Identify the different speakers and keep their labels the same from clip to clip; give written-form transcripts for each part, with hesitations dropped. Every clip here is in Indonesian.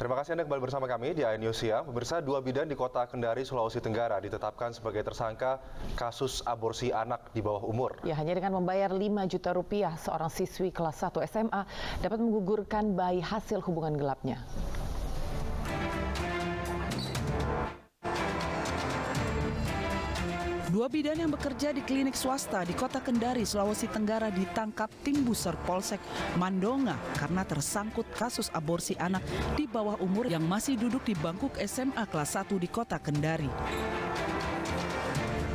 Speaker 1: Terima kasih Anda kembali bersama kami di iNews Siang. Pemirsa, 2 bidan di kota Kendari, Sulawesi Tenggara ditetapkan sebagai tersangka kasus aborsi anak di bawah umur.
Speaker 2: Ya, hanya dengan membayar 5 juta rupiah, seorang siswi kelas 1 SMA dapat menggugurkan bayi hasil hubungan gelapnya.
Speaker 3: Dua bidan yang bekerja di klinik swasta di kota Kendari, Sulawesi Tenggara ditangkap tim Buser Polsek Mandonga karena tersangkut kasus aborsi anak di bawah umur yang masih duduk di bangku SMA kelas 1 di kota Kendari.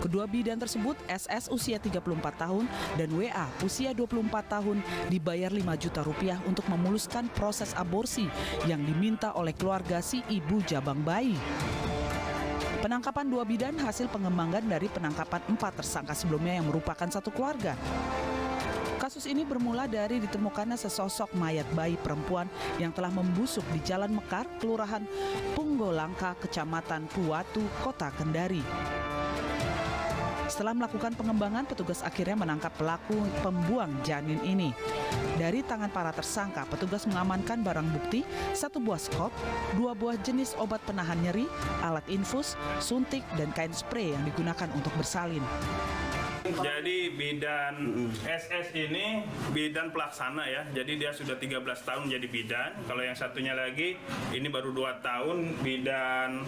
Speaker 3: Kedua bidan tersebut, SS usia 34 tahun dan WA usia 24 tahun, dibayar 5 juta rupiah untuk memuluskan proses aborsi yang diminta oleh keluarga si ibu jabang bayi. Penangkapan dua bidan hasil pengembangan dari penangkapan 4 tersangka sebelumnya yang merupakan satu keluarga. Kasus ini bermula dari ditemukannya sesosok mayat bayi perempuan yang telah membusuk di Jalan Mekar, Kelurahan Punggolangka, Kecamatan Puwatu, Kota Kendari. Setelah melakukan pengembangan, petugas akhirnya menangkap pelaku pembuang janin ini. Dari tangan para tersangka, petugas mengamankan barang bukti, 1 buah skop, 2 buah jenis obat penahan nyeri, alat infus, suntik, dan kain spray yang digunakan untuk bersalin.
Speaker 4: Jadi bidan SS ini bidan pelaksana ya, jadi dia sudah 13 tahun jadi bidan. Kalau yang satunya lagi ini baru 2 tahun bidan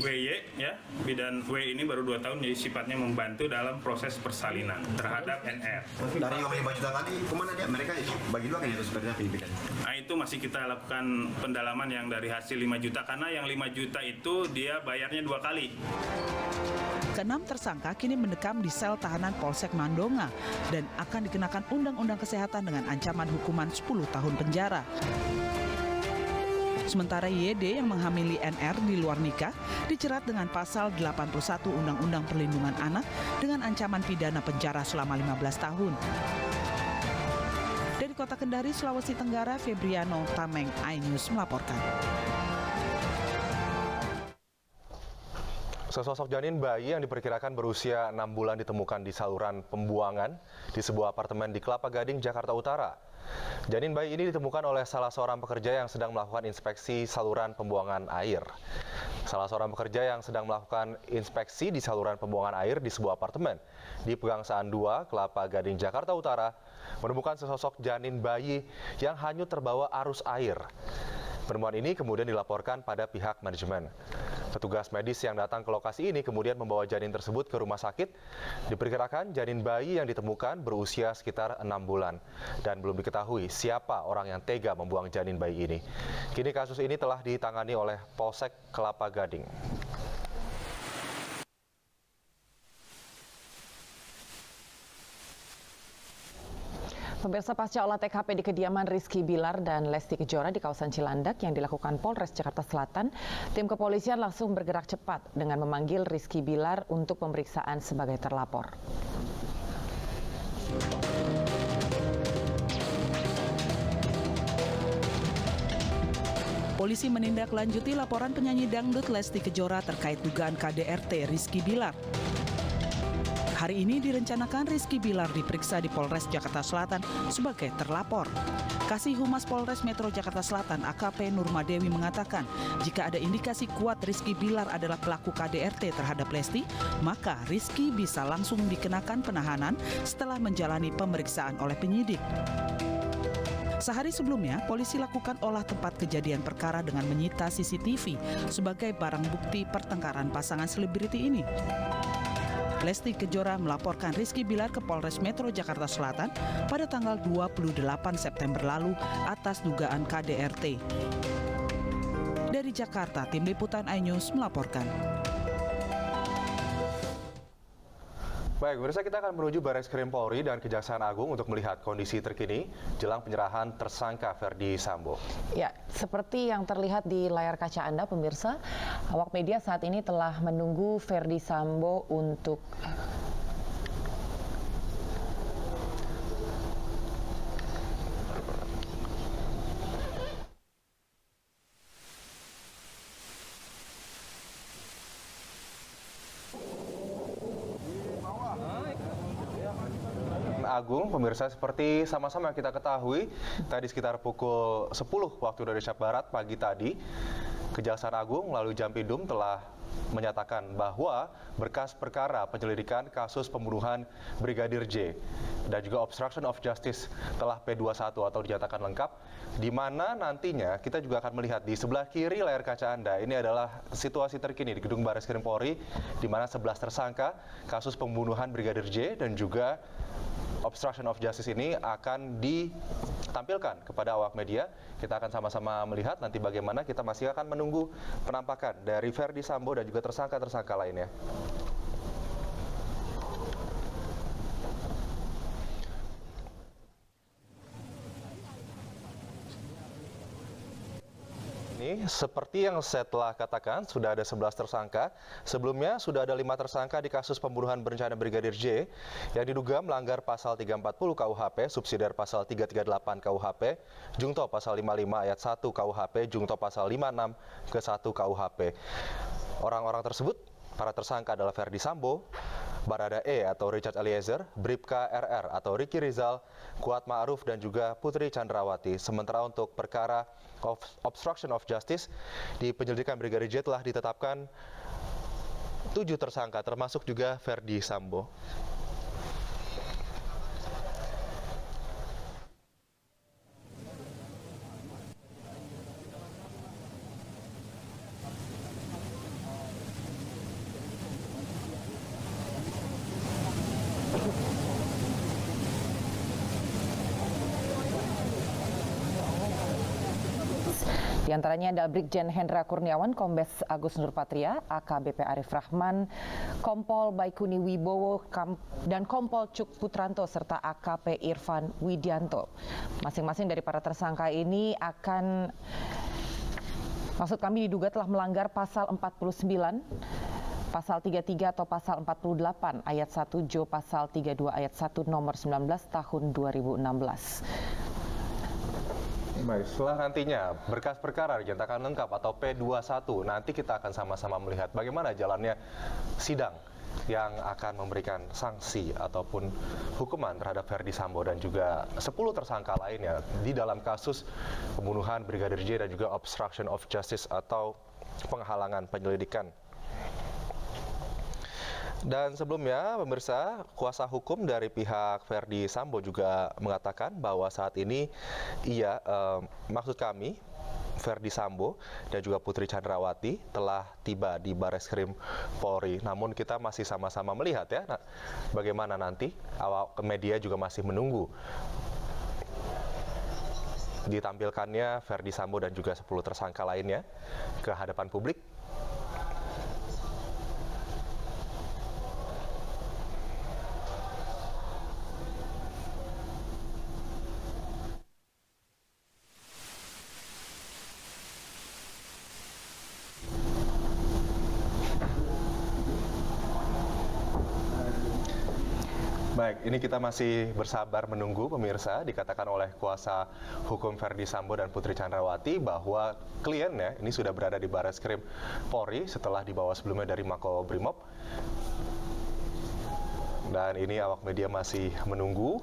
Speaker 4: WY ya, bidan W ini baru 2 tahun, jadi sifatnya membantu dalam proses persalinan terhadap NR.
Speaker 5: Dari yang 5 juta tadi kemana dia? Mereka bagi dua kan itu sebenarnya bidan.
Speaker 4: Nah itu masih kita lakukan pendalaman yang dari hasil 5 juta, karena yang 5 juta itu dia bayarnya 2 kali.
Speaker 3: Keenam tersangka kini mendekam di sel tahanan Polsek Mandonga dan akan dikenakan Undang-Undang Kesehatan dengan ancaman hukuman 10 tahun penjara. Sementara YD yang menghamili NR di luar nikah dijerat dengan pasal 81 Undang-Undang Perlindungan Anak dengan ancaman pidana penjara selama 15 tahun. Dari Kota Kendari, Sulawesi Tenggara, Febriano Tameng, iNews melaporkan.
Speaker 1: Sesosok janin bayi yang diperkirakan berusia 6 bulan ditemukan di saluran pembuangan di sebuah apartemen di Kelapa Gading, Jakarta Utara. Janin bayi ini ditemukan oleh salah seorang pekerja yang sedang melakukan inspeksi saluran pembuangan air. Salah seorang pekerja yang sedang melakukan inspeksi di saluran pembuangan air di sebuah apartemen di Pegangsaan 2, Kelapa Gading, Jakarta Utara, menemukan sesosok janin bayi yang hanyut terbawa arus air. Penemuan ini kemudian dilaporkan pada pihak manajemen. Petugas medis yang datang ke lokasi ini kemudian membawa janin tersebut ke rumah sakit. Diperkirakan janin bayi yang ditemukan berusia sekitar 6 bulan dan belum diketahui siapa orang yang tega membuang janin bayi ini. Kini kasus ini telah ditangani oleh Polsek Kelapa Gading.
Speaker 2: Pemirsa, pasca olah TKP di kediaman Rizky Bilar dan Lesti Kejora di kawasan Cilandak yang dilakukan Polres Jakarta Selatan, tim kepolisian langsung bergerak cepat dengan memanggil Rizky Bilar untuk pemeriksaan sebagai terlapor.
Speaker 3: Polisi menindaklanjuti laporan penyanyi dangdut Lesti Kejora terkait dugaan KDRT Rizky Bilar. Hari ini direncanakan Rizky Bilar diperiksa di Polres Jakarta Selatan sebagai terlapor. Kasih Humas Polres Metro Jakarta Selatan AKP Nurmadewi mengatakan jika ada indikasi kuat Rizky Bilar adalah pelaku KDRT terhadap Lesti, maka Rizky bisa langsung dikenakan penahanan setelah menjalani pemeriksaan oleh penyidik. Sehari sebelumnya, polisi lakukan olah tempat kejadian perkara dengan menyita CCTV sebagai barang bukti pertengkaran pasangan selebriti ini. Lesti Kejora melaporkan Rizky Bilar ke Polres Metro Jakarta Selatan pada tanggal 28 September lalu atas dugaan KDRT. Dari Jakarta, tim liputan iNews melaporkan.
Speaker 1: Baik, pemirsa, kita akan menuju Barreskrim Polri dan Kejaksaan Agung untuk melihat kondisi terkini jelang penyerahan tersangka Ferdi Sambo.
Speaker 2: Ya, seperti yang terlihat di layar kaca Anda, pemirsa, awak media saat ini telah menunggu Ferdi Sambo untuk
Speaker 1: Agung, pemirsa, seperti sama-sama kita ketahui, tadi sekitar pukul 10 waktu Indonesia Barat pagi tadi, Kejaksaan Agung melalui Jampidum telah menyatakan bahwa berkas perkara penyelidikan kasus pembunuhan Brigadir J dan juga obstruction of justice telah P21 atau dinyatakan lengkap, di mana nantinya kita juga akan melihat di sebelah kiri layar kaca Anda, ini adalah situasi terkini di Gedung Barreskrim Polri, di mana 11 tersangka kasus pembunuhan Brigadir J dan juga obstruction of justice ini akan ditampilkan kepada awak media. Kita akan sama-sama melihat nanti bagaimana, kita masih akan menunggu penampakan dari Verdi Sambo dan juga tersangka-tersangka lainnya. Ini seperti yang saya telah katakan, sudah ada 11 tersangka. Sebelumnya sudah ada 5 tersangka di kasus pembunuhan berencana Brigadir J yang diduga melanggar pasal 340 KUHP, subsidiar pasal 338 KUHP, jungto pasal 55 ayat 1 KUHP, jungto pasal 56 ke 1 KUHP. Orang-orang tersebut, para tersangka adalah Verdi Sambo, Barada E atau Richard Eliezer, Bribka RR atau Ricky Rizal, Kuat Ma'ruf dan juga Putri Chandrawati. Sementara untuk perkara obstruction of justice di penyelidikan Brigadir J telah ditetapkan 7 tersangka termasuk juga Verdi Sambo.
Speaker 2: Di antaranya ada Brigjen Hendra Kurniawan, Kombes Agus Nurpatria, AKBP Arif Rahman, Kompol Baikuni Wibowo, dan Kompol Cuk Putranto, serta AKP Irfan Widianto. Masing-masing dari para tersangka ini diduga telah melanggar pasal 49, pasal 33 atau pasal 48 ayat 1 Jo pasal 32 ayat 1 nomor 19 tahun 2016.
Speaker 1: Baik, setelah nantinya berkas perkara dinyatakan lengkap atau P21, nanti kita akan sama-sama melihat bagaimana jalannya sidang yang akan memberikan sanksi ataupun hukuman terhadap Verdi Sambo dan juga 10 tersangka lainnya di dalam kasus pembunuhan Brigadir J dan juga obstruction of justice atau penghalangan penyelidikan. Dan sebelumnya, pemirsa, kuasa hukum dari pihak Verdi Sambo juga mengatakan bahwa saat ini maksud kami, Verdi Sambo dan juga Putri Chandrawati telah tiba di Barreskrim Polri. Namun kita masih sama-sama melihat ya, bagaimana nanti awak media juga masih menunggu ditampilkannya Verdi Sambo dan juga 10 tersangka lainnya ke hadapan publik. Baik, ini kita masih bersabar menunggu, pemirsa. Dikatakan oleh kuasa hukum Verdi Sambo dan Putri Chandrawati bahwa kliennya ini sudah berada di Barreskrim Polri setelah dibawa sebelumnya dari Makobrimob. Dan ini awak media masih menunggu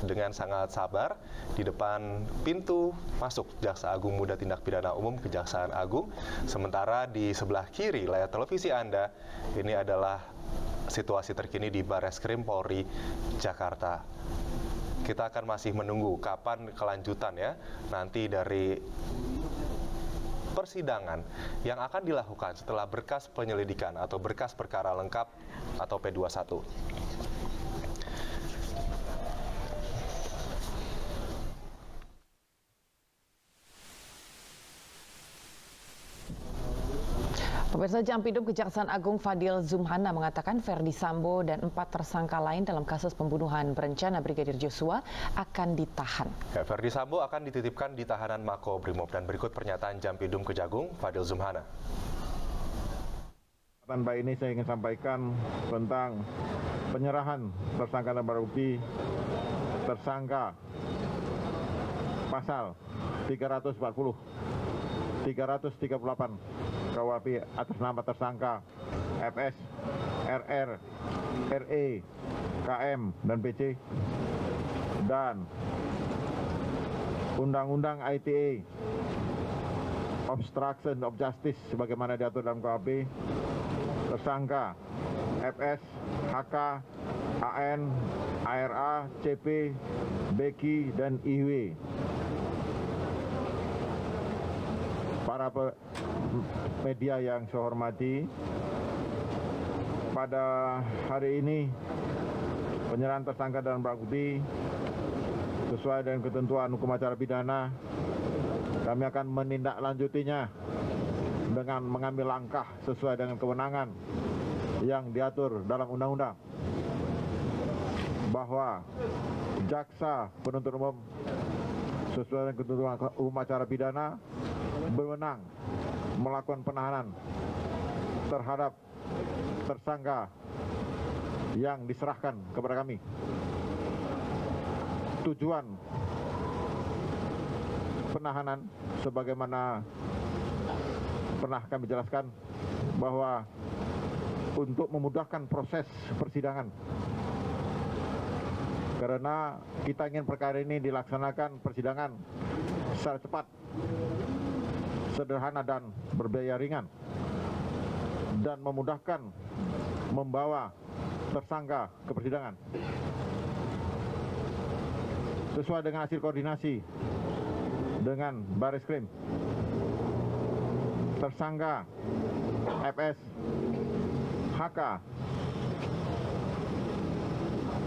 Speaker 1: dengan sangat sabar di depan pintu masuk Jaksa Agung Muda Tindak Pidana Umum Kejaksaan Agung. Sementara di sebelah kiri layar televisi Anda, ini adalah situasi terkini di Barreskrim Polri Jakarta. Kita akan masih menunggu kapan kelanjutan ya nanti dari persidangan yang akan dilakukan setelah berkas penyelidikan atau berkas perkara lengkap atau P21.
Speaker 2: Pemirsa, Jampidum Kejaksaan Agung Fadil Zumhana mengatakan Verdi Sambo dan 4 tersangka lain dalam kasus pembunuhan berencana Brigadir Joshua akan ditahan.
Speaker 1: Verdi Sambo akan dititipkan di tahanan Makobrimob dan berikut pernyataan Jampidum Kejagung Fadil Zumhana.
Speaker 6: Tanpa ini saya ingin sampaikan tentang penyerahan tersangka dan barang bukti tersangka pasal 340, 338 KUHP atas nama tersangka FS, RR, RE, KM, dan PC dan Undang-Undang ITE Obstruction of Justice sebagaimana diatur dalam KUHP, tersangka FS, HK, AN, ARA, CP, Beki, dan IW. Para media yang saya hormati, pada hari ini penyerahan tersangka dan barang bukti sesuai dengan ketentuan hukum acara pidana, kami akan menindaklanjutinya dengan mengambil langkah sesuai dengan kewenangan yang diatur dalam undang-undang, bahwa jaksa penuntut umum sesuai dengan ketentuan hukum acara pidana berwenang melakukan penahanan terhadap tersangka yang diserahkan kepada kami. Tujuan penahanan sebagaimana pernah kami jelaskan bahwa untuk memudahkan proses persidangan, karena kita ingin perkara ini dilaksanakan persidangan secara cepat, sederhana dan berbiaya ringan, dan memudahkan membawa tersangka ke persidangan. Sesuai dengan hasil koordinasi dengan Bareskrim, tersangka FS, HK,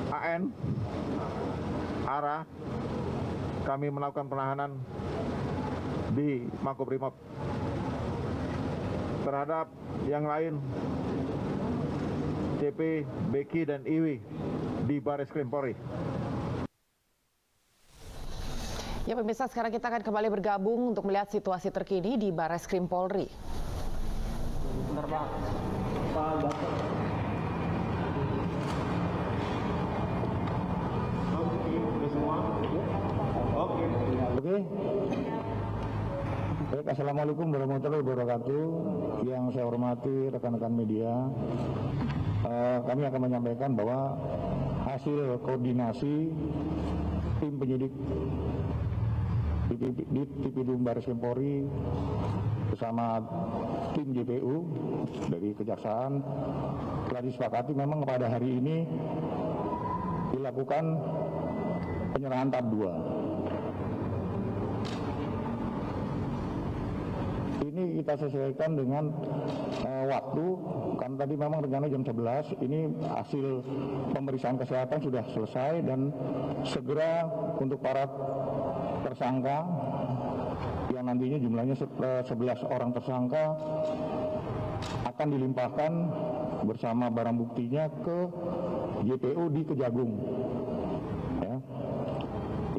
Speaker 6: AN, ARA, kami melakukan penahanan di Makobrimob. Terhadap yang lain, CP, Beki, dan Iwi di Bareskrim Polri.
Speaker 2: Ya pemirsa, sekarang kita akan kembali bergabung untuk melihat situasi terkini di Bareskrim Polri.
Speaker 7: Oke. Baik, assalamualaikum warahmatullahi wabarakatuh. Yang saya hormati rekan-rekan media, kami akan menyampaikan bahwa hasil koordinasi tim penyidik di Tipidum Bareskrim Polri bersama tim JPU dari Kejaksaan telah disepakati memang pada hari ini dilakukan penyerahan tahap 2. Ini kita sesuaikan dengan waktu, kan tadi memang rencana jam 11, ini hasil pemeriksaan kesehatan sudah selesai dan segera untuk para tersangka yang nantinya jumlahnya 11 orang tersangka akan dilimpahkan bersama barang buktinya ke JPU di Kejagung. Ya.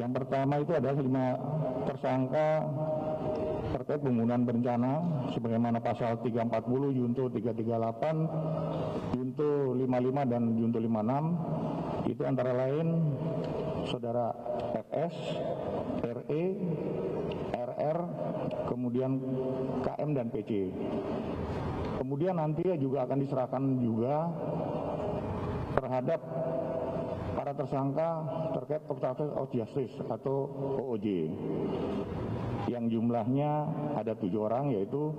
Speaker 7: Yang pertama itu adalah 5 tersangka terkait pembunuhan berencana sebagaimana pasal 340, Junto 338, Junto 55 dan Junto 56. Itu antara lain saudara FS, RE, RR, kemudian KM dan PC. Kemudian nanti juga akan diserahkan juga terhadap para tersangka terkait obstruction of justice atau OOJ, yang jumlahnya ada 7 orang, yaitu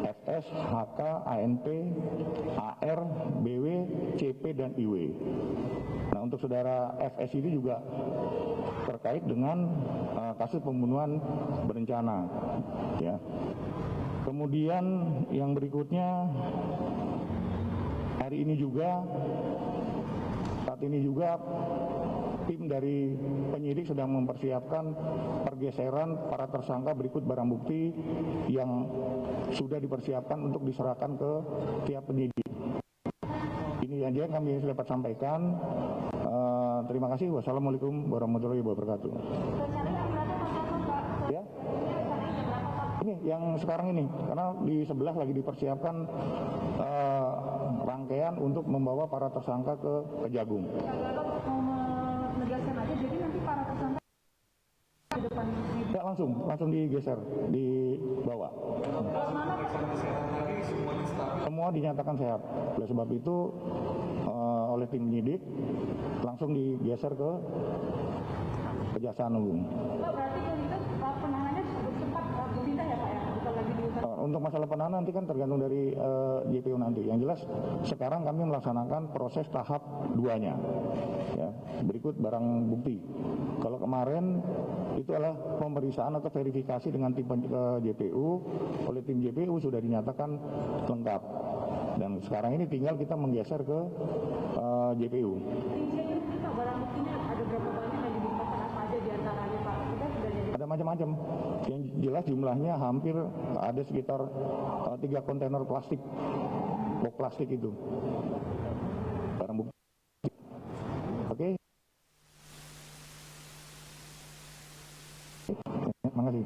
Speaker 7: FS, HK, ANP, AR, BW, CP, dan IW. Nah, untuk saudara FS ini juga terkait dengan kasus pembunuhan berencana. Ya. Kemudian yang berikutnya, hari ini juga, saat ini juga tim dari penyidik sedang mempersiapkan pergeseran para tersangka berikut barang bukti yang sudah dipersiapkan untuk diserahkan ke tiap penyidik. Ini aja yang kami dapat sampaikan. Terima kasih. Wassalamualaikum warahmatullahi wabarakatuh. Ya. Ini yang sekarang ini, karena di sebelah lagi dipersiapkan rangkaian untuk membawa para tersangka ke Kejagung.
Speaker 8: Menegaskan aja, jadi nanti para tersangka di depan
Speaker 7: Ya, langsung digeser, dibawa. Semua dinyatakan sehat. Oleh sebab itu oleh tim penyidik langsung digeser ke Kejaksaan Agung.
Speaker 8: Pak, berarti untuk penahanannya sempat berpindah ya Pak ya? Bukan lagi di
Speaker 7: Untuk masalah penahanan nanti kan tergantung dari JPU nanti. Yang jelas sekarang kami melaksanakan proses tahap 2-nya. Ya, berikut barang bukti. Kalau kemarin itu adalah pemeriksaan atau verifikasi dengan tim JPU, oleh tim JPU sudah dinyatakan lengkap. Dan sekarang ini tinggal kita menggeser ke JPU.
Speaker 8: Pak, barang buktinya ada berapa banyak yang dilimpahkan apa aja diantaranya Pak? Kita sudah jadi
Speaker 7: Ada macam-macam. Yang jelas jumlahnya hampir ada sekitar 3 kontainer plastik, box plastik itu. Barang bukti. Oke. Terima kasih.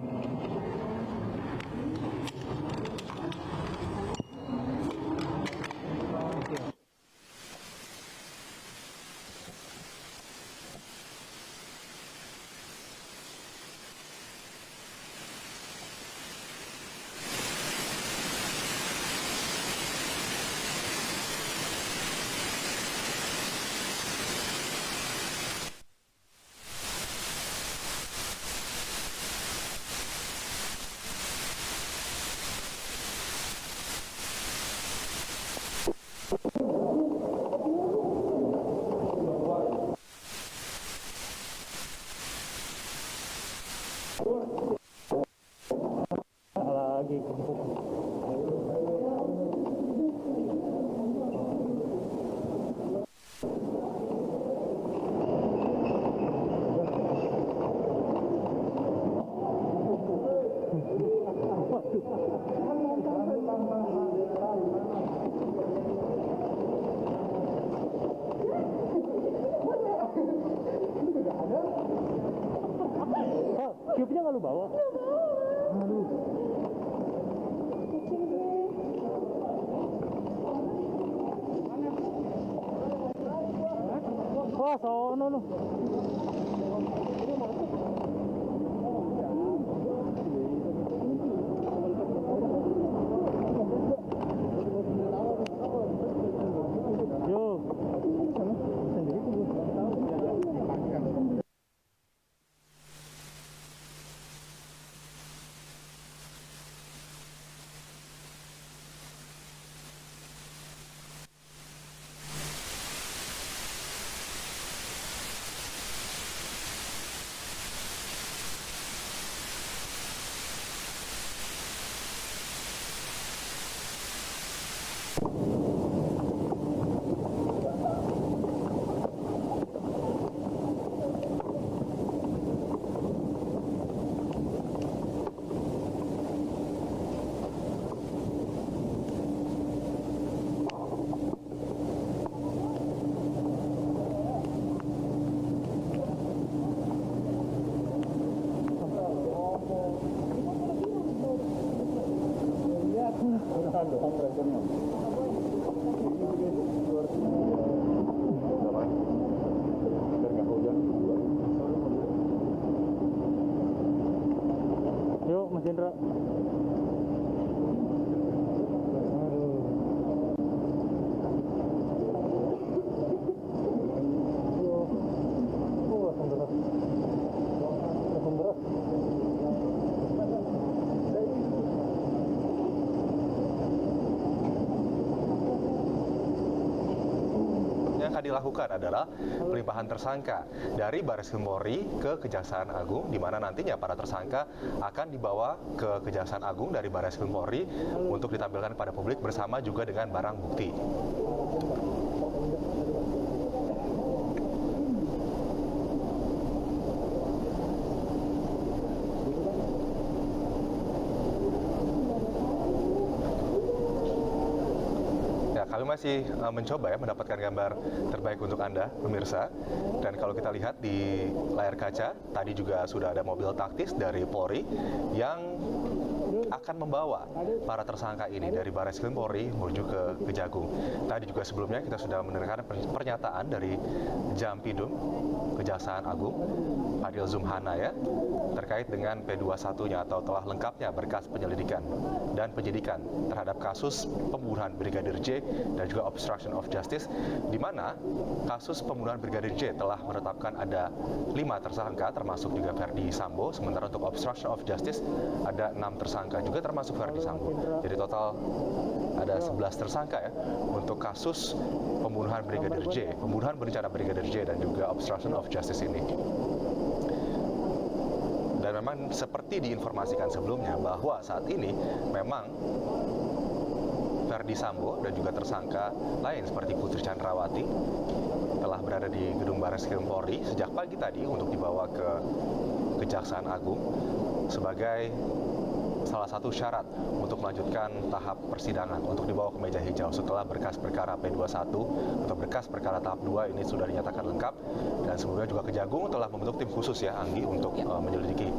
Speaker 9: Cupnya nggak lu bawa? Aduh. Wah, sono lu. Yo. Sendiri tuh. Yuk, Mas Hendra.
Speaker 1: Yang akan dilakukan adalah pelimpahan tersangka dari Bareskrim Polri ke Kejaksaan Agung, di mana nantinya para tersangka akan dibawa ke Kejaksaan Agung dari Bareskrim Polri untuk ditampilkan kepada publik bersama juga dengan barang bukti. Kami masih mencoba mendapatkan gambar terbaik untuk Anda, pemirsa. Dan kalau kita lihat di layar kaca, tadi juga sudah ada mobil taktis dari Polri yang akan membawa para tersangka ini dari Barreskrim Polri menuju ke Kejagung. Tadi juga sebelumnya kita sudah mendengarkan pernyataan dari Jampidum Kejaksaan Agung Fadil Zumhana ya terkait dengan P21-nya atau telah lengkapnya berkas penyelidikan dan penyidikan terhadap kasus pembunuhan Brigadir J dan juga obstruction of justice, di mana kasus pembunuhan Brigadir J telah menetapkan ada 5 tersangka termasuk juga Verdi Sambo, sementara untuk obstruction of justice ada 6 tersangka juga termasuk Verdi Sambo. Jadi total ada 11 tersangka ya untuk kasus pembunuhan Brigadir J, pembunuhan berencana Brigadir J dan juga obstruction of justice ini. Dan memang seperti diinformasikan sebelumnya bahwa saat ini memang Verdi Sambo dan juga tersangka lain seperti Putri Chandrawati telah berada di gedung Barreskrim Polri sejak pagi tadi untuk dibawa ke Kejaksaan Agung sebagai salah satu syarat untuk melanjutkan tahap persidangan untuk dibawa ke meja hijau setelah berkas perkara P21 atau berkas perkara tahap 2 ini sudah dinyatakan lengkap, dan sebelumnya juga Kejagung telah membentuk tim khusus ya Anggi untuk menyelidiki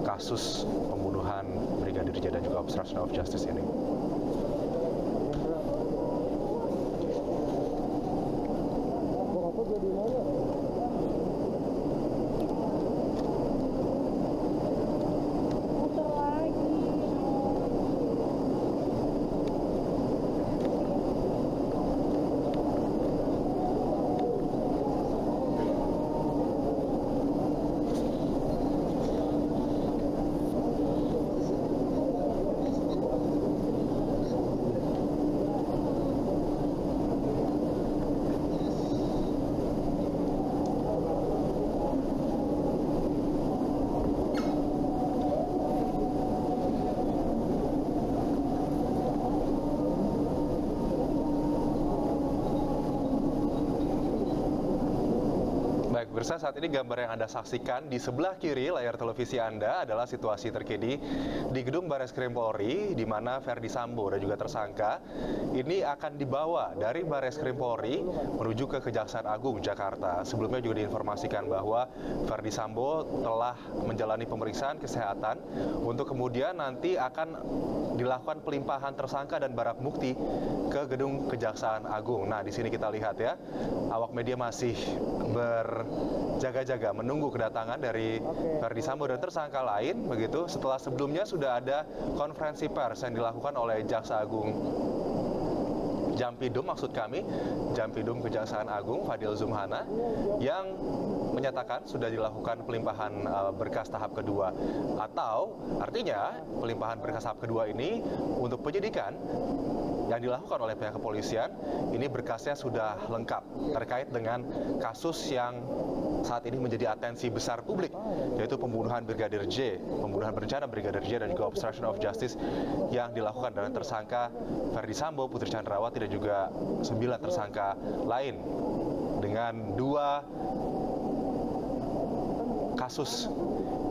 Speaker 1: kasus pembunuhan Brigadir J dan juga obstruction of justice ini. Baik, pemirsa, saat ini gambar yang Anda saksikan di sebelah kiri layar televisi Anda adalah situasi terkini di gedung Barreskrim Polri, di mana Verdi Sambo dan juga tersangka ini akan dibawa dari Barreskrim Polri menuju ke Kejaksaan Agung Jakarta. Sebelumnya juga diinformasikan bahwa Verdi Sambo telah menjalani pemeriksaan kesehatan untuk kemudian nanti akan dilakukan pelimpahan tersangka dan barang bukti ke gedung Kejaksaan Agung. Nah, di sini kita lihat ya, awak media masih berjaga-jaga menunggu kedatangan dari Verdi Sambo dan tersangka lain begitu, setelah sebelumnya sudah ada konferensi pers yang dilakukan oleh Jaksa Agung Jampidum, maksud kami Jampidum Kejaksaan Agung Fadil Zumhana, yang menyatakan sudah dilakukan pelimpahan berkas tahap kedua, atau artinya pelimpahan berkas tahap kedua ini untuk penyidikan yang dilakukan oleh pihak kepolisian ini berkasnya sudah lengkap terkait dengan kasus yang saat ini menjadi atensi besar publik, yaitu pembunuhan Brigadir J, pembunuhan berencana Brigadir J dan juga obstruction of justice yang dilakukan dengan tersangka Verdi Sambo, Putri Chandrawati dan juga 9 tersangka lain dengan 2 kasus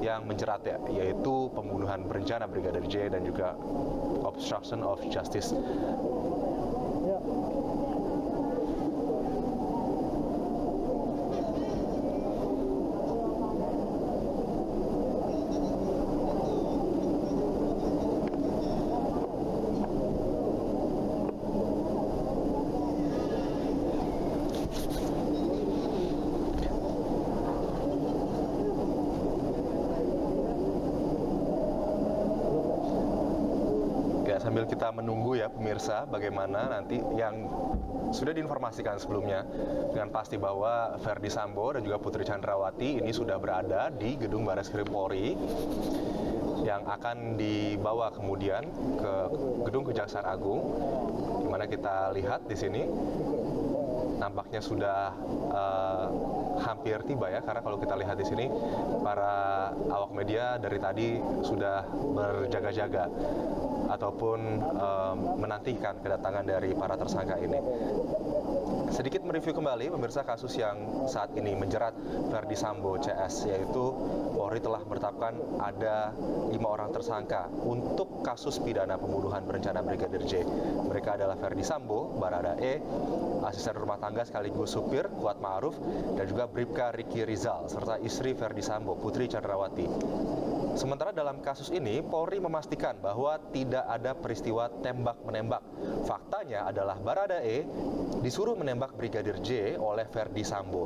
Speaker 1: yang menjerat ya, yaitu pembunuhan berencana Brigadir J dan juga obstruction of justice. Sambil kita menunggu ya pemirsa, bagaimana nanti yang sudah diinformasikan sebelumnya dengan pasti bahwa Verdi Sambo dan juga Putri Chandrawati ini sudah berada di gedung Barreskrim Polri yang akan dibawa kemudian ke gedung Kejaksaan Agung, di mana kita lihat di sini nampaknya sudah hampir tiba ya, karena kalau kita lihat di sini para awak media dari tadi sudah berjaga-jaga ataupun menantikan kedatangan dari para tersangka ini. Sedikit mereview kembali pemirsa kasus yang saat ini menjerat Verdi Sambo CS, yaitu Polri telah menetapkan ada 5 orang tersangka untuk kasus pidana pembunuhan berencana Brigadir J. Mereka adalah Verdi Sambo, Barada E, asisten rumah tangga sekaligus supir Kuat Ma'ruf, dan juga Bribka Riki Rizal serta istri Verdi Sambo, Putri Chandrawati. Sementara dalam kasus ini, Polri memastikan bahwa tidak ada peristiwa tembak-menembak. Faktanya adalah Barada E disuruh menembak Brigadir J oleh Verdi Sambo.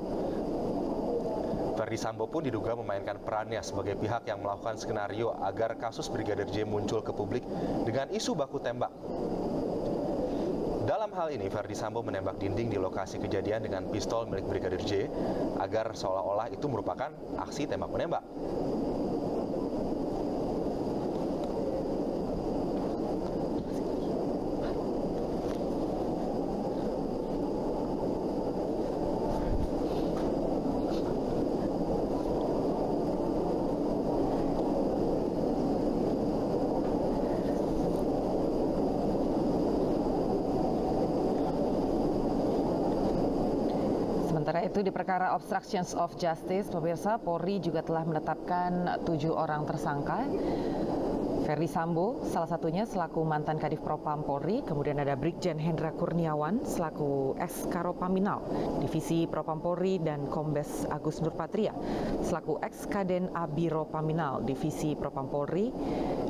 Speaker 1: Verdi Sambo pun diduga memainkan perannya sebagai pihak yang melakukan skenario agar kasus Brigadir J muncul ke publik dengan isu baku tembak. Dalam hal ini, Verdi Sambo menembak dinding di lokasi kejadian dengan pistol milik Brigadir J agar seolah-olah itu merupakan aksi tembak-menembak.
Speaker 2: Sementara itu di perkara obstruction of justice, pemirsa, Polri juga telah menetapkan 7 orang tersangka. Verdi Sambo salah satunya selaku mantan Kadif Propam Polri, kemudian ada Brigjen Hendra Kurniawan selaku ex-Karopaminal Divisi Propam Polri dan Kombes Agus Nurpatria selaku ex-Kaden Abiro Paminal Divisi Propam Polri,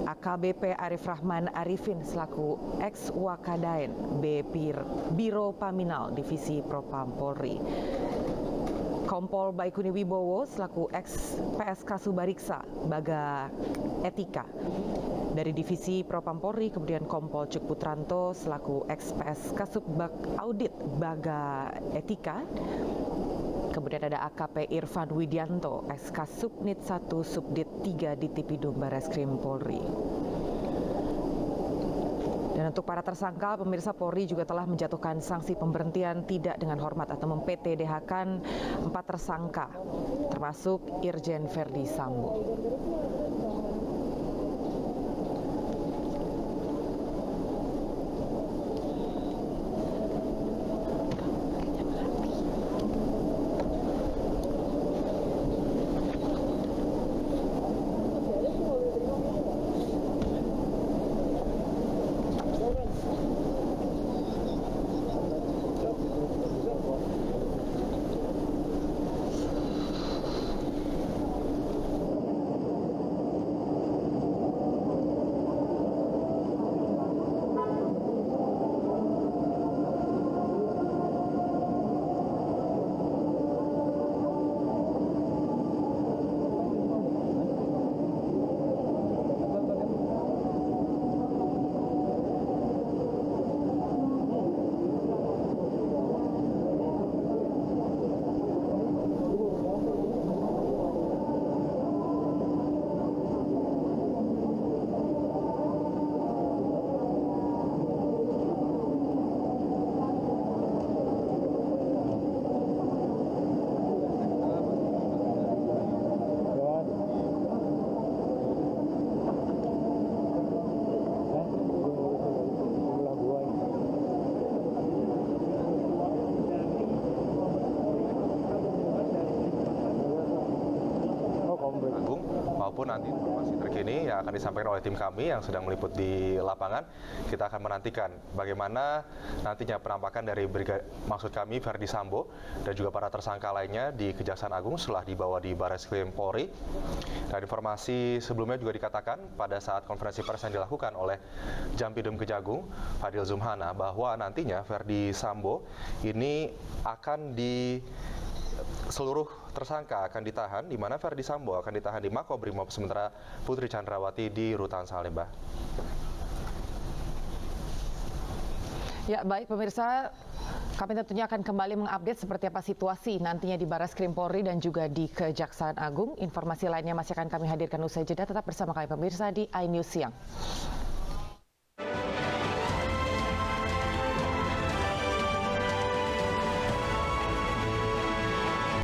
Speaker 2: AKBP Arif Rahman Arifin selaku ex-Wakadaen Biro Paminal Divisi Propam Polri, Kompol Baikuni Wibowo selaku ex-PSK Subariksa Baga Etika dari Divisi Propam Polri, kemudian Kompol Cuk Putranto selaku ex-PSK Subbag Audit Baga Etika, kemudian ada AKP Irfan Widianto SK Subnit 1 Subdit 3 di Tipidum Barreskrim Polri. Dan untuk para tersangka, pemirsa, Polri juga telah menjatuhkan sanksi pemberhentian tidak dengan hormat atau mem-PT-DH-kan 4 tersangka, termasuk Irjen Verdi Sambo.
Speaker 1: Agung maupun nanti informasi terkini yang akan disampaikan oleh tim kami yang sedang meliput di lapangan. Kita akan menantikan bagaimana nantinya penampakan dari Verdi Sambo dan juga para tersangka lainnya di Kejaksaan Agung setelah dibawa di Barreskrim Polri. Dan informasi sebelumnya juga dikatakan pada saat konferensi pers yang dilakukan oleh Jampidum Kejagung Fadil Zumhana bahwa nantinya Verdi Sambo ini akan seluruh tersangka akan ditahan, di mana Verdi Sambo akan ditahan di Makobrimob, sementara Putri Chandrawati di Rutan Salemba.
Speaker 2: Ya, baik pemirsa, kami tentunya akan kembali mengupdate seperti apa situasi nantinya di Barreskrim Polri dan juga di Kejaksaan Agung. Informasi lainnya masih akan kami hadirkan usai jeda. Tetap bersama kami pemirsa di iNews Siang.